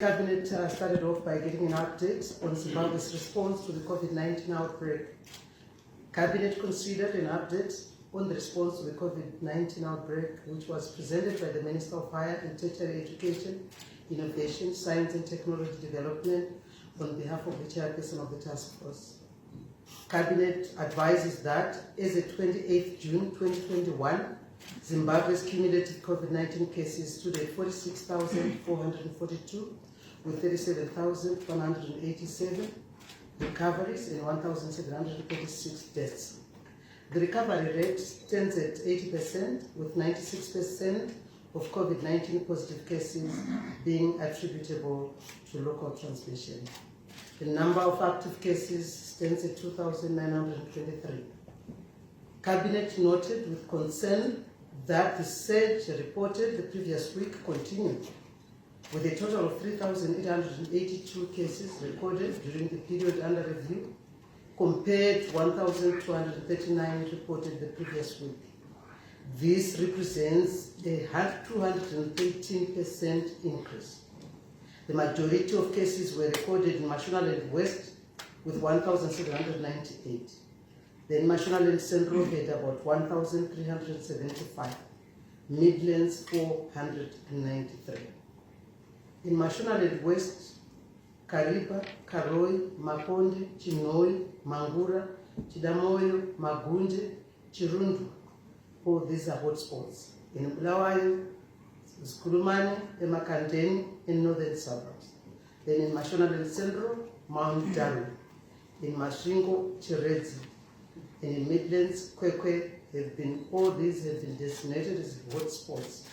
Cabinet started off by getting an update on Zimbabwe's response to the Covid-19 outbreak. Cabinet considered an update on the response to the Covid-19 outbreak, which was presented by the Minister of Higher and Tertiary Education, Innovation, Science and Technology Development on behalf of the chairperson of the task force. Cabinet advises that as of 28 June 2021, Zimbabwe's cumulative Covid-19 cases stood at 46,442, with 37,187 recoveries and 1,736 deaths. The recovery rate stands at 80%, with 96% of Covid-19 positive cases being attributable to local transmission. The number of active cases stands at 2,923. Cabinet noted with concern that the surge reported the previous week continued, with a total of 3,882 cases recorded during the period under review, compared to 1,239 reported the previous week. This represents a 213% increase. The majority of cases were recorded in Mashonaland West with 1,798. Then Mashonaland Central had about 1,375. Midlands 493. In Mashonaland West, Kariba, Karoi, Makonde, Chinoi, Mangura, Chidamoyo, Magunje, Chirundu. All these are hotspots. In Bulawayo, Skulumane, Emakandeni, in northern suburbs. Then in Mashonaland Central, Mount Daru. In Mashingo, Chiredzi. And in Midlands, Kwekwe, all these have been designated as hotspots.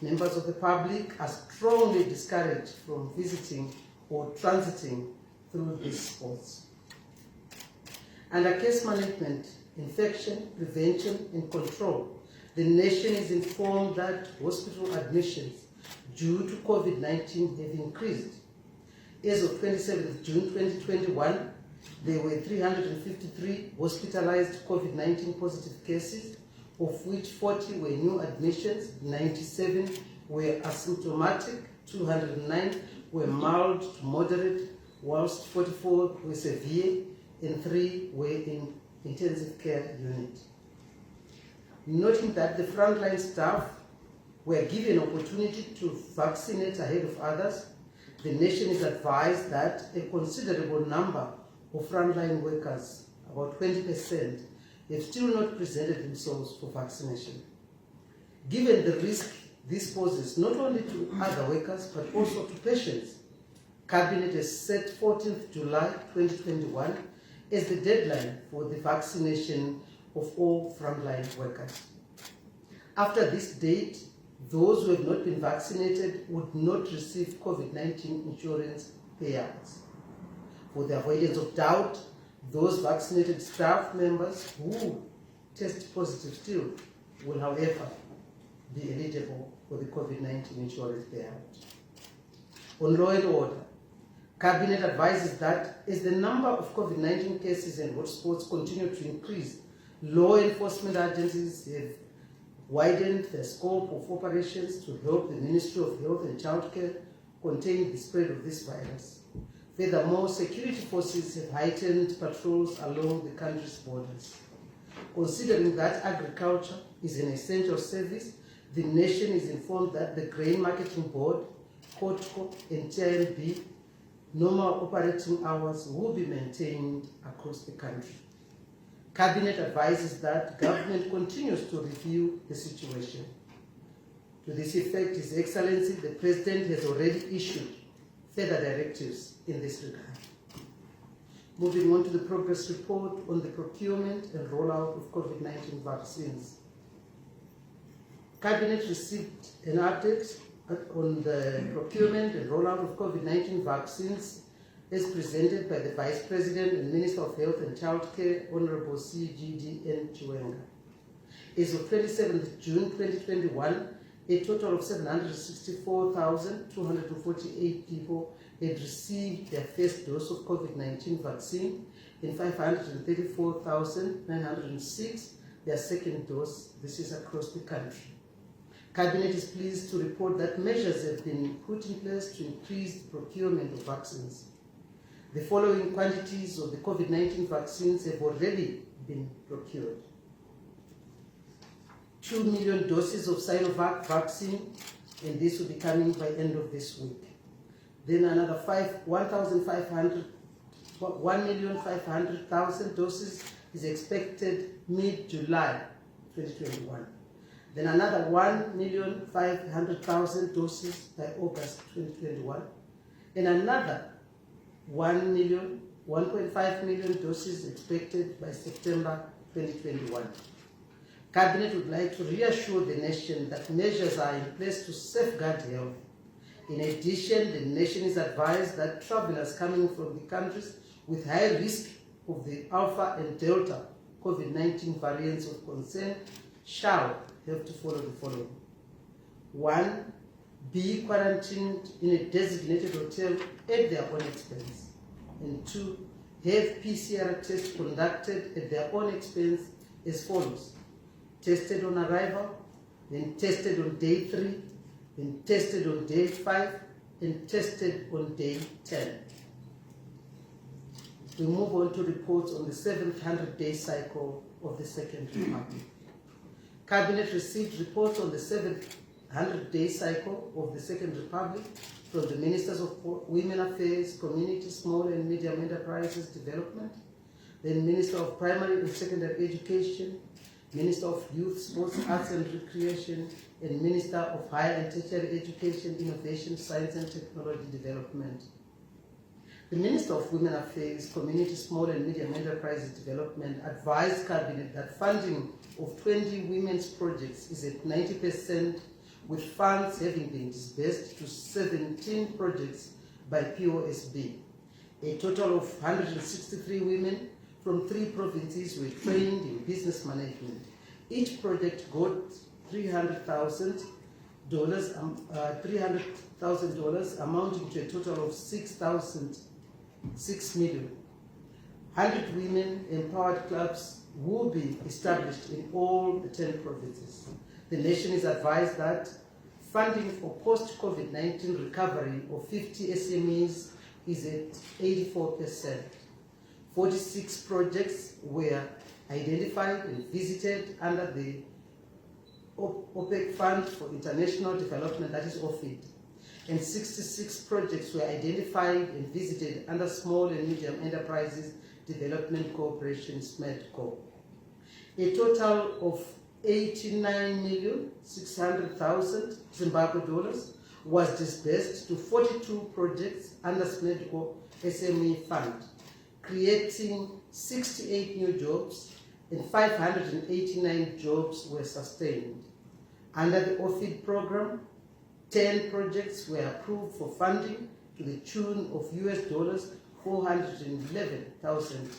Members of the public are strongly discouraged from visiting or transiting through these spots. Under case management, infection, prevention, and control, the nation is informed that hospital admissions due to COVID-19 have increased. As of 27 June 2021, there were 353 hospitalized COVID-19 positive cases, of which 40 were new admissions, 97 were asymptomatic, 209 were mild to moderate, whilst 44 were severe, and 3 were in intensive care unit. Noting that the frontline staff were given opportunity to vaccinate ahead of others, the nation is advised that a considerable number of frontline workers, about 20%, have still not presented themselves for vaccination. Given the risk this poses not only to other workers but also to patients, Cabinet has set 14th July 2021 as the deadline for the vaccination of all frontline workers. After this date, those who have not been vaccinated would not receive COVID-19 insurance payouts. For the avoidance of doubt, those vaccinated staff members who test positive still will, however, be eligible for the COVID-19 insurance payout. On law and order, Cabinet advises that as the number of COVID-19 cases and hotspots continue to increase, law enforcement agencies have widened the scope of operations to help the Ministry of Health and Childcare contain the spread of this virus. Furthermore, security forces have heightened patrols along the country's borders. Considering that agriculture is an essential service, the nation is informed that the Grain Marketing Board, COTCO, and TILB normal operating hours will be maintained across the country. Cabinet advises that government continues to review the situation. To this effect, His Excellency, the President has already issued further directives in this regard. Moving on to the progress report on the procurement and rollout of COVID-19 vaccines. Cabinet received an update on the procurement and rollout of COVID-19 vaccines as presented by the Vice President and Minister of Health and Childcare, Honorable C.G.D.N. Chiwenga. As of 27th June 2021, a total of 764,248 people had received their first dose of COVID-19 vaccine and 534,906 their second dose. This is across the country. Cabinet is pleased to report that measures have been put in place to increase the procurement of vaccines. The following quantities of the COVID-19 vaccines have already been procured. 2 million doses of Sinovac vaccine, and this will be coming by end of this week. Then another 1,500,000 doses is expected mid-July 2021. Then another 1,500,000 doses by August 2021, and another 1.5 million doses expected by September 2021. Cabinet would like to reassure the nation that measures are in place to safeguard health. In addition, the nation is advised that travelers coming from the countries with high risk of the Alpha and Delta COVID-19 variants of concern shall have to follow the following. 1. Be quarantined in a designated hotel at their own expense. And 2. Have PCR tests conducted at their own expense as follows. Tested on arrival, then tested on day 3, then tested on day 5, and tested on day 10. We move on to reports on the 700-day cycle of the Second Republic. Cabinet received reports on the 700-day cycle of the Second Republic from the Ministers of Women Affairs, Community, Small and Medium Enterprises Development, then Minister of Primary and Secondary Education, Minister of Youth, Sports, Arts and Recreation, and Minister of Higher and Tertiary Education, Innovation, Science and Technology Development. The Minister of Women Affairs, Community, Small and Medium Enterprises Development advised Cabinet that funding of 20 women's projects is at 90%, with funds having been disbursed to 17 projects by POSB. A total of 163 women from 3 provinces were trained in business management. Each project got $300,000, amounting to a total of $6 million. 100 women empowered clubs will be established in all the 10 provinces. The nation is advised that funding for post-COVID-19 recovery of 50 SMEs is at 84%. 46 projects were identified and visited under the OPEC Fund for International Development, that is OFID, and 66 projects were identified and visited under Small and Medium Enterprises Development Corporation, SMEDCO. A total of 89,600,000 Zimbabwe dollars was disbursed to 42 projects under SMEDCO SME Fund, creating 68 new jobs, and 589 jobs were sustained. Under the OFID program, 10 projects were approved for funding to the tune of $411,000.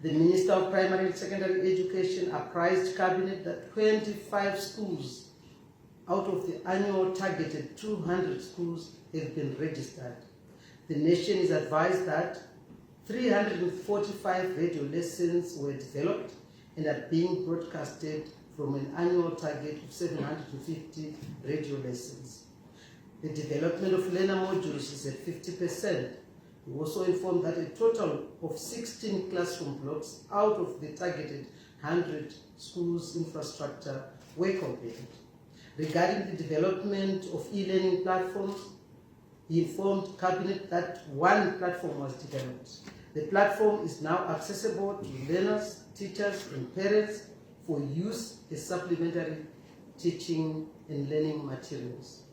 The Minister of Primary and Secondary Education apprised Cabinet that 25 schools out of the annual targeted 200 schools have been registered. The nation is advised that 345 radio lessons were developed and are being broadcasted from an annual target of 750 radio lessons. The development of learner modules is at 50%. We also informed that a total of 16 classroom blocks out of the targeted 100 schools infrastructure were completed. Regarding the development of e-learning platforms, he informed Cabinet that one platform was developed. The platform is now accessible to learners, teachers, and parents for use as supplementary teaching and learning materials.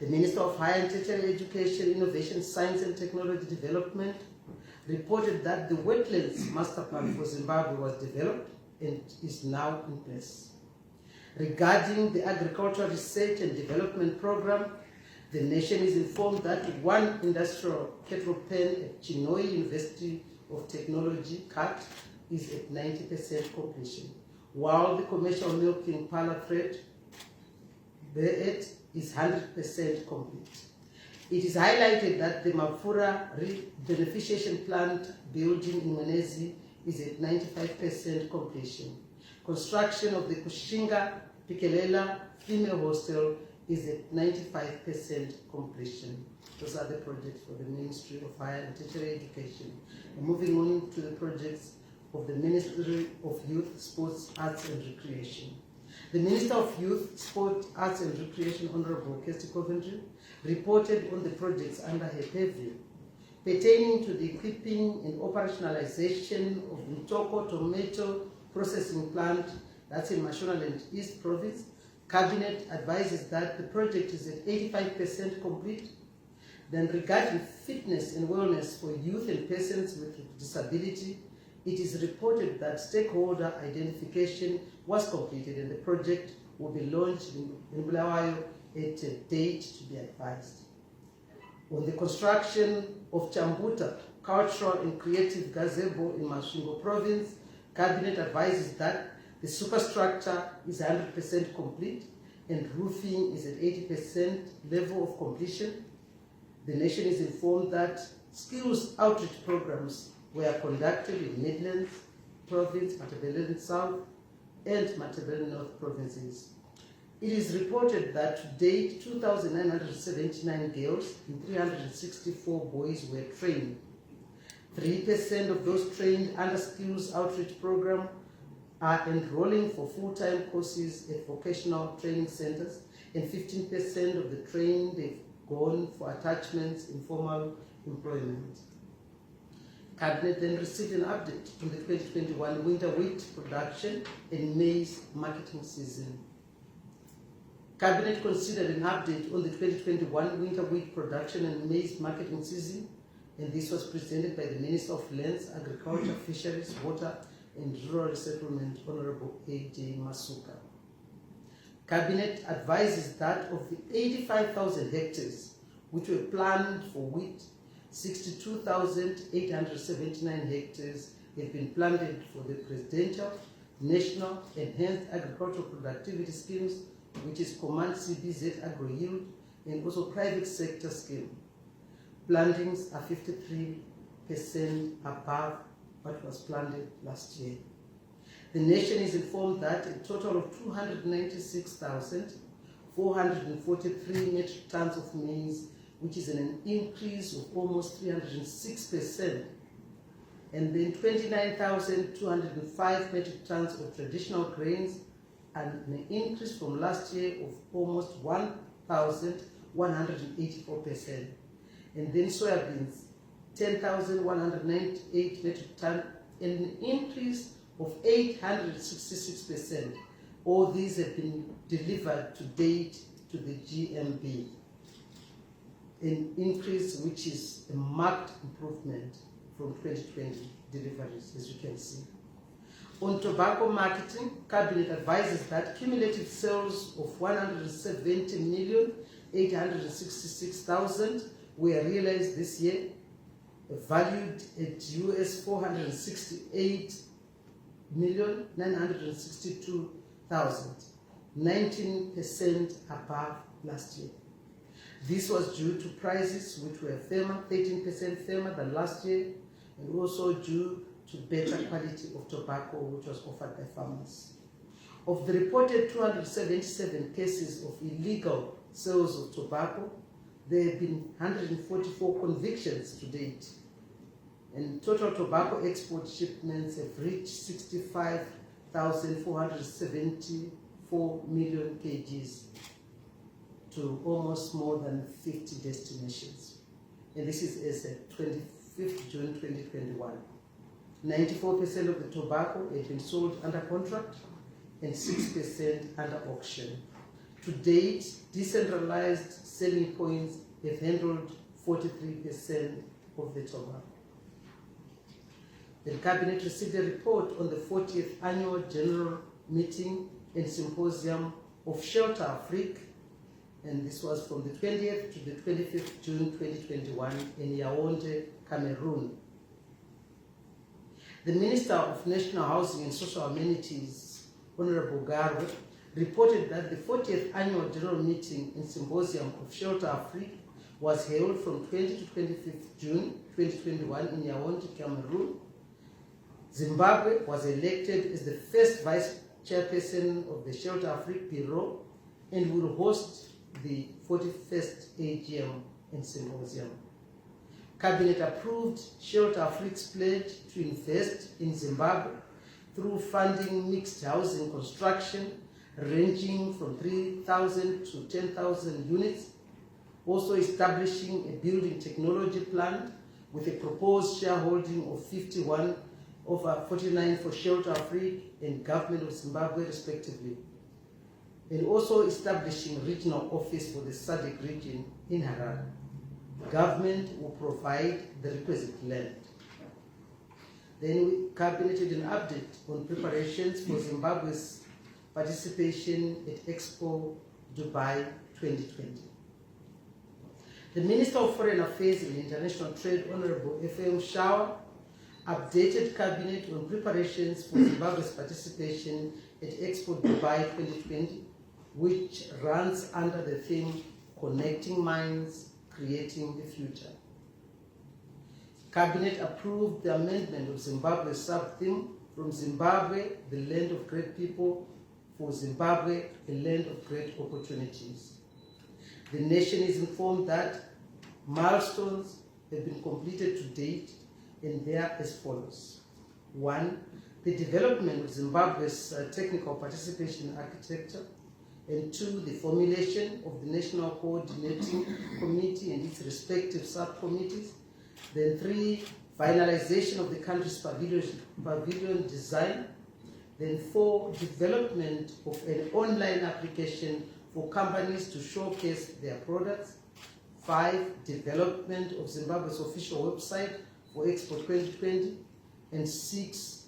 The Minister of Higher and Tertiary Education, Innovation, Science and Technology Development reported that the Wetlands Master Plan for Zimbabwe was developed and is now in place. Regarding the Agricultural Research and Development Program, the nation is informed that one industrial cattle pen at Chinhoyi University of Technology, CAT, is at 90% completion, while the commercial milking parlor thread is 100% complete. It is highlighted that the Mafura beneficiation plant building in Manezi is at 95% completion. Construction of the Kushinga Pikelela Female Hostel is at 95% completion. Those are the projects for the Ministry of Higher and Tertiary Education. And moving on to the projects of the Ministry of Youth, Sports, Arts and Recreation. The Minister of Youth, Sport, Arts and Recreation, Honorable Kirsty Coventry, reported on the projects under her purview pertaining to the equipping and operationalization of the Mtoko Tomato Processing Plant, that's in Mashonaland East Province. Cabinet advises that the project is at 85% complete. Then regarding fitness and wellness for youth and persons with disability, it is reported that stakeholder identification was completed and the project will be launched in Bulawayo at a date to be advised. On the construction of Chambuta Cultural and Creative Gazebo in Masvingo Province, Cabinet advises that the superstructure is 100% complete and roofing is at 80% level of completion. The nation is informed that skills outreach programs were conducted in Midlands Province, Matabeleland South, and Matabeleland North provinces. It is reported that to date, 2,979 girls and 364 boys were trained. 3% of those trained under skills outreach program are enrolling for full-time courses at vocational training centers, and 15% of the trained have gone for attachments in formal employment. Cabinet then received an update on the 2021 winter wheat production and maize marketing season. Cabinet considered an update on the 2021 winter wheat production and maize marketing season, and this was presented by the Minister of Lands, Agriculture, Fisheries, Water and Rural Settlement, Honorable A.J. Masuka. Cabinet advises that of the 85,000 hectares which were planned for wheat, 62,879 hectares have been planted for the Presidential National Enhanced Agricultural Productivity Schemes, which is Command CBZ Agro Yield, and also private sector scheme. Plantings are 53% above what was planted last year. The nation is informed that a total of 296,443 metric tons of maize, which is an increase of almost 306%, and then 29,205 metric tons of traditional grains, and an increase from last year of almost 1,184%. And then soybeans, 10,198 metric tons, and an increase of 866%. All these have been delivered to date to the GMB. An increase which is a marked improvement from 2020 deliveries, as you can see. On tobacco marketing, Cabinet advises that cumulative sales of 170,866,000 were realized this year, valued at US $468,962,000, 19% above last year. This was due to prices which were firmer, 13% firmer than last year, and also due to better quality of tobacco which was offered by farmers. Of the reported 277 cases of illegal sales of tobacco, there have been 144 convictions to date, and total tobacco export shipments have reached 65,474 million kgs to almost more than 50 destinations. And this is as at 25th June 2021. 94% of the tobacco has been sold under contract and 6% under auction. To date, decentralized selling points have handled 43% of the tobacco. The Cabinet received a report on the 40th Annual General Meeting and Symposium of Shelter Afrique, and this was from the 20th to the 25th June 2021 in Yaoundé, Cameroon. The Minister of National Housing and Social Amenities, Honorable Garwe, reported that the 40th Annual General Meeting and Symposium of Shelter Afrique was held from 20 to 25th June 2021 in Yaoundé, Cameroon. Zimbabwe was elected as the first vice chairperson of the Shelter Afrique Bureau, and will host the 41st AGM and Symposium. Cabinet approved Shelter Afrique's pledge to invest in Zimbabwe through funding mixed housing construction ranging from 3,000 to 10,000 units, also establishing a building technology plant with a proposed shareholding of 51/49 for Shelter Afrique and Government of Zimbabwe respectively, and also establishing regional office for the SADC region in Harare. Government will provide the requisite land. Then we cabineted an update on preparations for Zimbabwe's participation at Expo Dubai 2020. The Minister of Foreign Affairs and International Trade, Honorable F.M. Shaw, updated Cabinet on preparations for Zimbabwe's participation at Expo Dubai 2020, which runs under the theme Connecting Minds, Creating the Future. Cabinet approved the amendment of Zimbabwe's sub-theme from Zimbabwe, the land of great people, for Zimbabwe, a land of great opportunities. The nation is informed that milestones have been completed to date, and they are as follows. 1. The development of Zimbabwe's technical participation architecture, and 2. The formulation of the National Coordinating Committee and its respective subcommittees. Then 3. Finalization of the country's pavilion design. Then 4. Development of an online application for companies to showcase their products. 5. Development of Zimbabwe's official website for Expo 2020. And 6.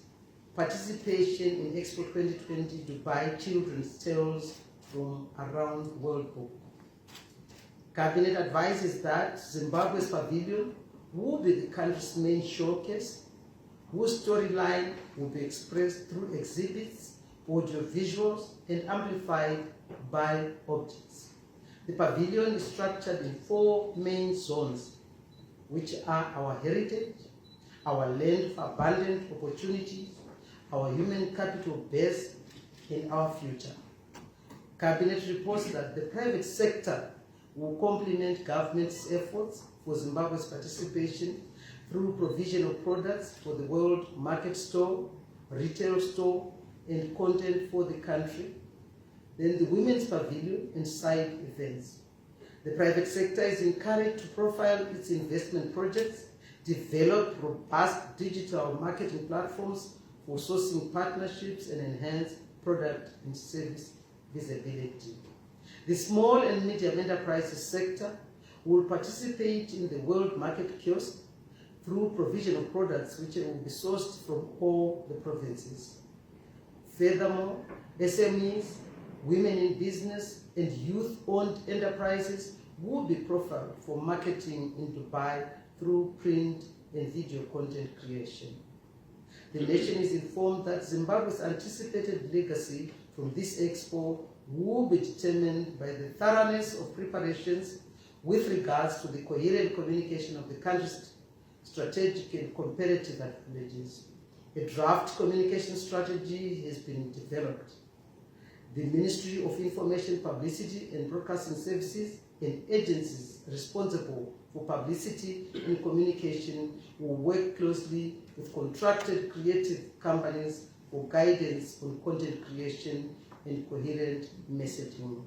Participation in Expo 2020 Dubai Children's Tales from around the World Book. Cabinet advises that Zimbabwe's pavilion will be the country's main showcase, whose storyline will be expressed through exhibits, audio visuals, and amplified by objects. The pavilion is structured in 4 main zones, which are our heritage, our land of abundant opportunities, our human capital base, and our future. Cabinet reports that the private sector will complement government's efforts for Zimbabwe's participation through provision of products for the world market store, retail store, and content for the country. Then the Women's Pavilion and side events. The private sector is encouraged to profile its investment projects, develop robust digital marketing platforms for sourcing partnerships, and enhance product and service visibility. The small and medium enterprises sector will participate in the world market kiosk through provision of products which will be sourced from all the provinces. Furthermore, SMEs, women in business, and youth-owned enterprises will be profiled for marketing in Dubai through print and video content creation. The nation is informed that Zimbabwe's anticipated legacy from this expo will be determined by the thoroughness of preparations with regards to the coherent communication of the country's strategic and comparative advantages. A draft communication strategy has been developed. The Ministry of Information, Publicity and Broadcasting Services and agencies responsible for publicity and communication will work closely with contracted creative companies for guidance on content creation and coherent messaging.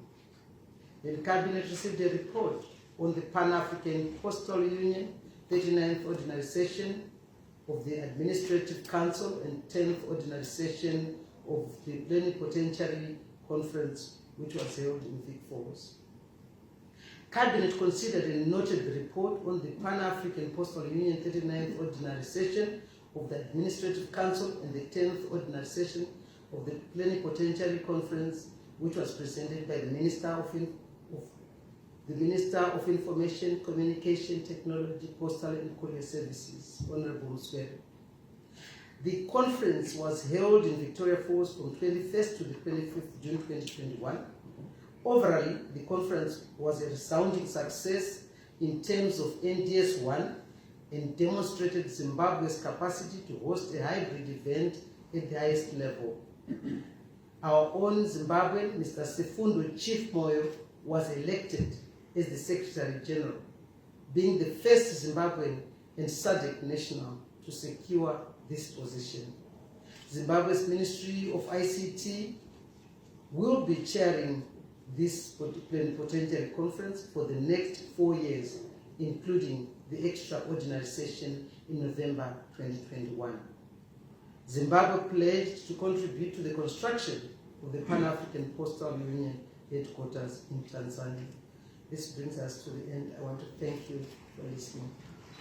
The Cabinet received a report on the Pan-African Postal Union 39th Ordinary Session of the Administrative Council and 10th Ordinary Session of the Plenipotentiary Conference, which was held in Vic Falls. Cabinet considered and noted the report on the Pan-African Postal Union 39th Ordinary Session of the Administrative Council and the 10th Ordinary Session of the Plenipotentiary Conference, which was presented by the Minister of Information, Communication, Technology, Postal and Courier Services, Honorable Mswere. The conference was held in Victoria Falls from 21st to the 25th June 2021. Overall, the conference was a resounding success in terms of NDS1 and demonstrated Zimbabwe's capacity to host a hybrid event at the highest level. Our own Zimbabwean, Mr. Sifundo Chief Moyo, was elected as the Secretary General, being the first Zimbabwean and SADC national to secure this position. Zimbabwe's Ministry of ICT will be chairing this plenipotentiary conference for the next 4 years, including the extraordinary session in November 2021. Zimbabwe pledged to contribute to the construction of the Pan-African Postal Union headquarters in Tanzania. This brings us to the end. I want to thank you for listening.